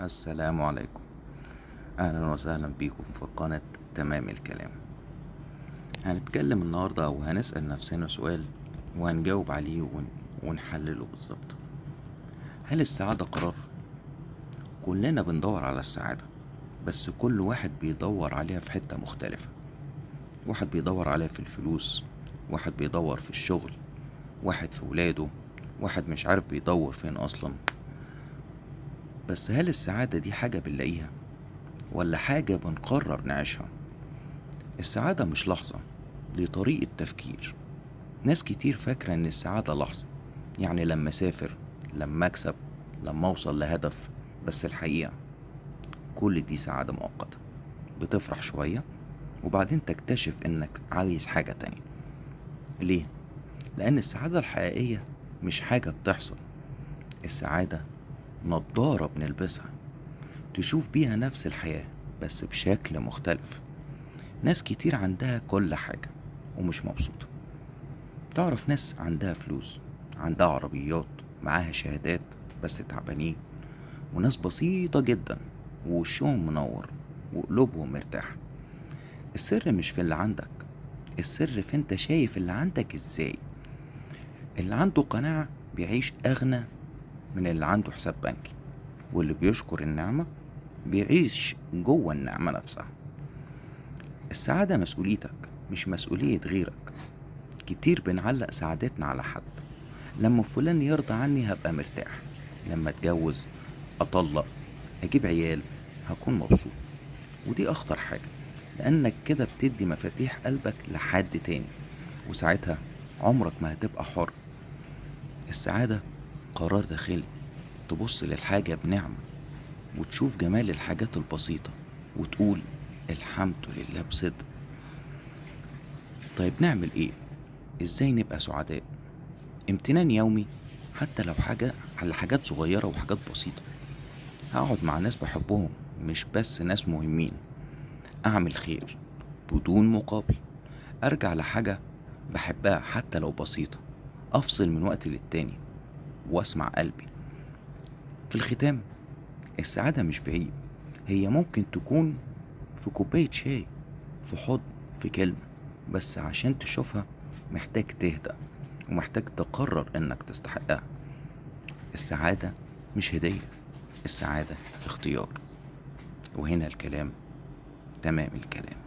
السلام عليكم. اهلا وسهلا بيكم في قناة تمام الكلام. هنتكلم النهاردة او هنسأل نفسنا سؤال وهنجاوب عليه ونحلله بالظبط. هل السعادة قرار؟ كلنا بندور على السعادة، بس كل واحد بيدور عليها في حتة مختلفة. واحد بيدور عليها في الفلوس، واحد بيدور في الشغل، واحد في ولاده، واحد مش عارف بيدور فين اصلا. بس هل السعادة دي حاجة بنلاقيها ولا حاجة بنقرر نعيشها؟ السعادة مش لحظة، دي طريقة تفكير. ناس كتير فاكرة ان السعادة لحظة، يعني لما اسافر، لما اكسب، لما اوصل لهدف. بس الحقيقة كل دي سعادة مؤقتة، بتفرح شوية وبعدين تكتشف انك عايز حاجة تانية. ليه؟ لان السعادة الحقيقية مش حاجة بتحصل. السعادة نضارة بنلبسها تشوف بيها نفس الحياة بس بشكل مختلف. ناس كتير عندها كل حاجة ومش مبسوطة. تعرف ناس عندها فلوس، عندها عربيات، معاها شهادات، بس تعبانين. وناس بسيطة جدا ووشهم منور وقلوبهم مرتاحة. السر مش في اللي عندك، السر في انت شايف اللي عندك ازاي. اللي عنده قناعة بيعيش أغنى من اللي عنده حساب بنكي، واللي بيشكر النعمة بيعيش جوه النعمة نفسها. السعادة مسؤوليتك مش مسؤولية غيرك. كتير بنعلق سعادتنا على حد. لما فلان يرضى عني هبقى مرتاح، لما اتجوز، اطلق، اجيب عيال، هكون مبسوط. ودي اخطر حاجة، لانك كده بتدي مفاتيح قلبك لحد تاني، وساعتها عمرك ما هتبقى حر. السعادة قرار داخلي، تبص للحاجة بنعمة وتشوف جمال الحاجات البسيطة وتقول الحمد لله بصدق. طيب نعمل ايه؟ ازاي نبقى سعداء؟ امتنان يومي، حتى لو حاجة على حاجات صغيرة وحاجات بسيطة. هقعد مع ناس بحبهم، مش بس ناس مهمين. اعمل خير بدون مقابل. ارجع لحاجة بحبها حتى لو بسيطة. افصل من وقت للتاني واسمع قلبي. في الختام، السعادة مش بعيد، هي ممكن تكون في كوباية شاي، في حضن، في كلمة. بس عشان تشوفها محتاج تهدى ومحتاج تقرر انك تستحقها. السعادة مش هدية، السعادة اختيار. وهنا الكلام تمام الكلام.